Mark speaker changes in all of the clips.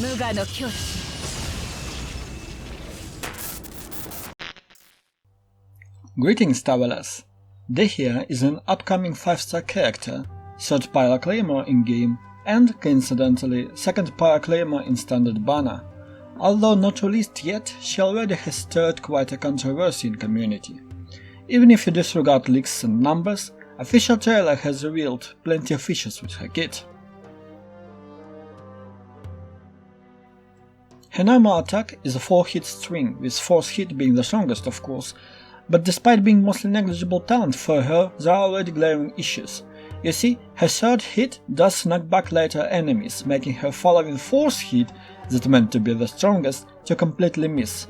Speaker 1: 無我の境地。
Speaker 2: Greetings, travelers! Dehya is an upcoming 5-star character, 3rd Pyro Claimer in-game, and, coincidentally, 2nd Pyro Claimer in Standard Banner. Although not released yet, she already has stirred quite a controversy in community. Even if you disregard leaks and numbers, official trailer has revealed plenty of issues with her kit. Her normal attack is a 4-hit string, with 4th hit being the strongest of course, but despite being mostly negligible talent for her, there are already glaring issues. You see, her 3rd hit does knock back later enemies, making her following 4th hit, that meant to be the strongest, to completely miss.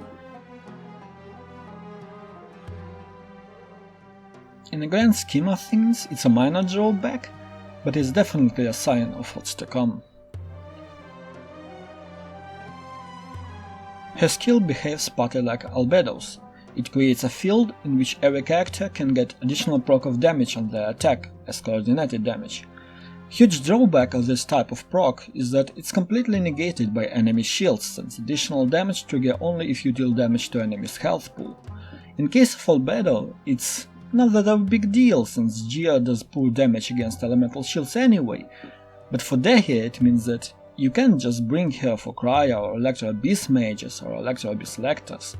Speaker 2: In the grand scheme of things, it's a minor drawback, but it's definitely a sign of what's to come. Her skill behaves partly like Albedo's. It creates a field in which every character can get additional proc of damage on their attack as coordinated damage. Huge drawback of this type of proc is that it's completely negated by enemy shields, since additional damage trigger only if you deal damage to enemy's health pool. In case of Albedo, it's not that of a big deal, since Gia does poor damage against elemental shields anyway, but for Dehya it means that you can't just bring her for Cryo or Electro Abyss mages or Electro Abyss lectors.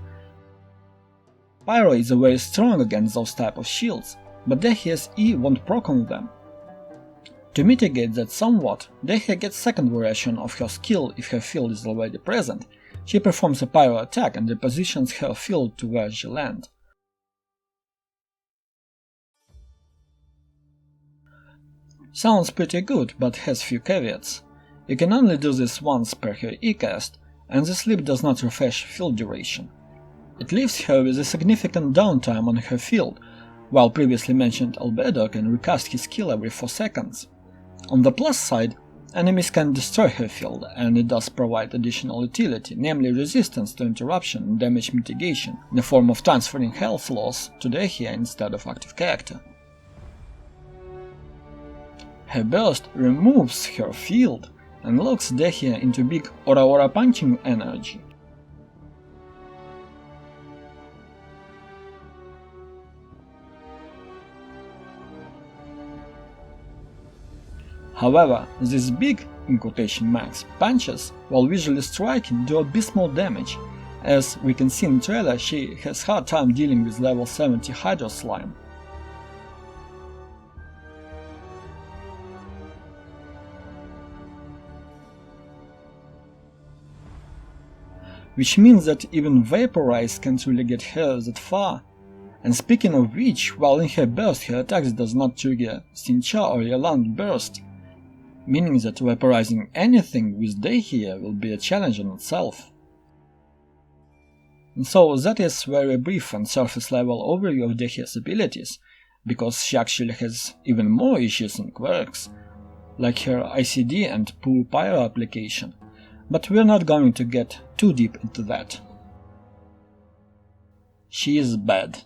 Speaker 2: Pyro is very strong against those type of shields, but Dehya's E won't proc on them. To mitigate that somewhat, Dehya gets second variation of her skill if her field is already present. She performs a Pyro attack and repositions her field to where she lands. Sounds pretty good, but has few caveats. You can only do this once per her E-cast, and the sleep does not refresh field duration. It leaves her with a significant downtime on her field, while previously mentioned Albedo can recast his skill every 4 seconds. On the plus side, enemies can destroy her field, and it does provide additional utility, namely resistance to interruption and damage mitigation, in the form of transferring health loss to Dehya instead of active character. Her burst removes her field and locks Dehya into big aura punching energy. However, these big, in quotation marks, punches, while visually striking, do abysmal damage. As we can see in the trailer, she has hard time dealing with level 70 Hydro Slime. Which means that even Vaporize can't really get her that far. And speaking of which, while in her burst her attacks does not trigger Sincha or Yaland burst, meaning that vaporizing anything with Dehya will be a challenge in itself. And so that is very brief and surface level overview of Dehya's abilities, because she actually has even more issues and quirks, like her ICD and poor Pyro application, but we're not going to get too deep into that. She is bad.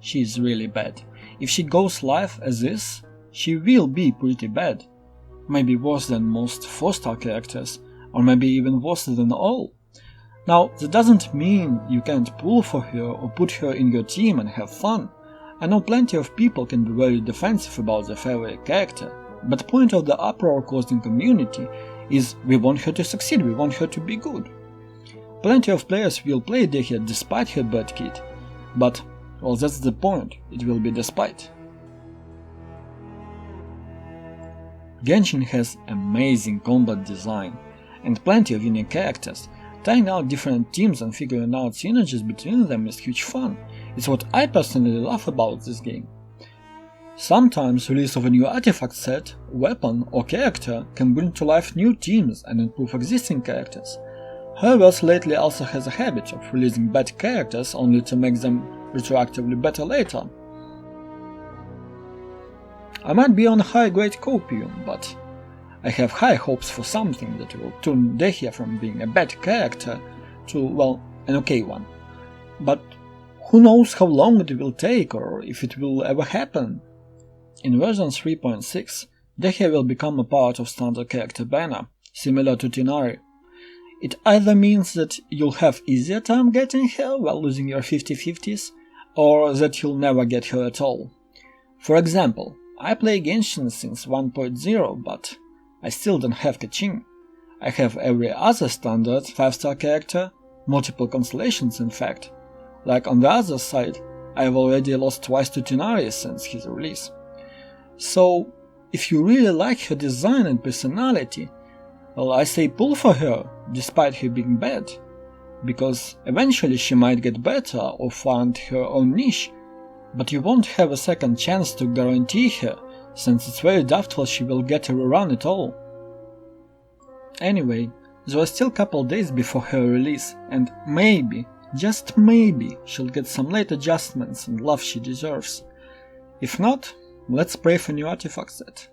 Speaker 2: She is really bad. If she goes live as is, she will be pretty bad. Maybe worse than most 4-star characters, or maybe even worse than all. Now, that doesn't mean you can't pull for her or put her in your team and have fun. I know plenty of people can be very defensive about their favorite character, but the point of the uproar caused in community is we want her to succeed, we want her to be good. Plenty of players will play Dehya despite her bad kit, but, well, that's the point, it will be despite. Genshin has amazing combat design, and plenty of unique characters. Trying out different teams and figuring out synergies between them is huge fun. It's what I personally love about this game. Sometimes release of a new artifact set, weapon or character can bring to life new teams and improve existing characters. Herverse lately also has a habit of releasing bad characters only to make them retroactively better later. I might be on high-grade copium, but I have high hopes for something that will turn Dehya from being a bad character to, well, an okay one. But who knows how long it will take or if it will ever happen. In version 3.6, Dehya will become a part of standard character banner, similar to Tinari. it either means that you'll have easier time getting her while losing your 50-50s, or that you'll never get her at all. For example, I play Genshin since 1.0, but I still don't have Kachin. I have every other standard 5-star character, multiple constellations in fact. Like on the other side, I have already lost twice to Tighnari since his release. So, if you really like her design and personality, well, I say pull for her, despite her being bad. Because eventually she might get better or find her own niche, but you won't have a second chance to guarantee her, since it's very doubtful she will get a rerun at all. Anyway, there are still a couple days before her release, and maybe, just maybe, she'll get some late adjustments and love she deserves. If not, let's pray for new artifact set.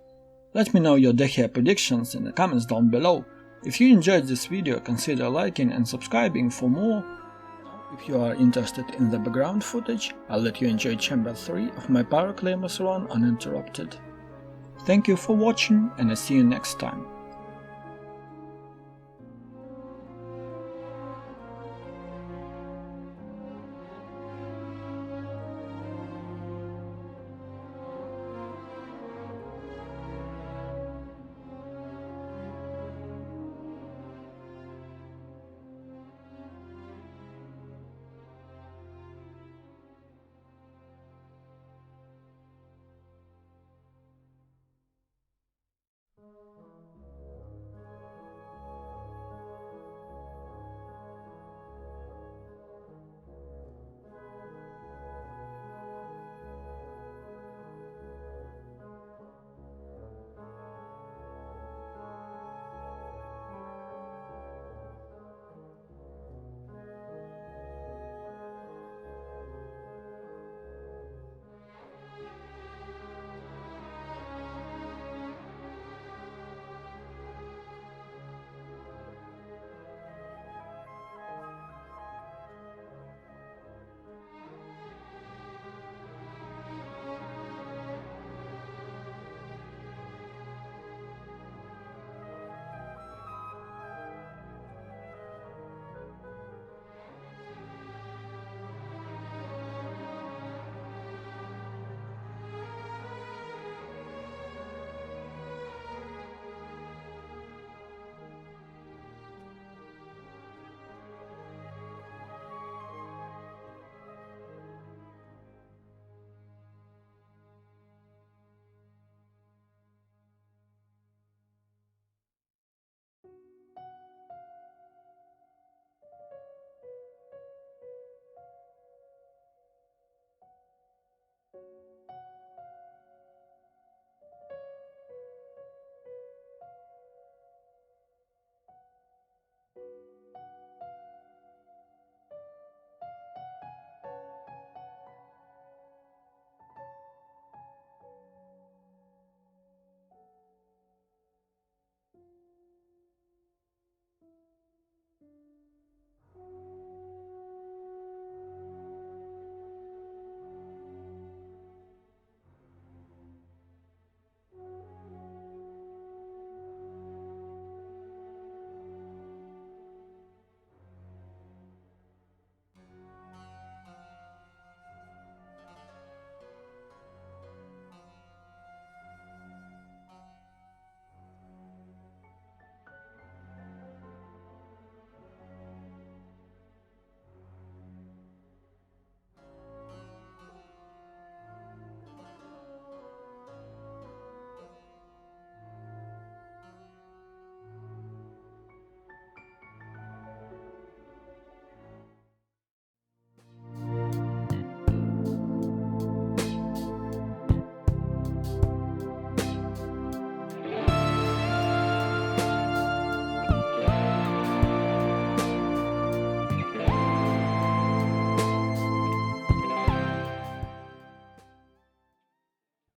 Speaker 2: Let me know your Dehya predictions in the comments down below. If you enjoyed this video, consider liking and subscribing for more. If you are interested in the background footage, I'll let you enjoy Chamber 3 of my Pyroclaimers run uninterrupted. Thank you for watching, and I'll see you next time.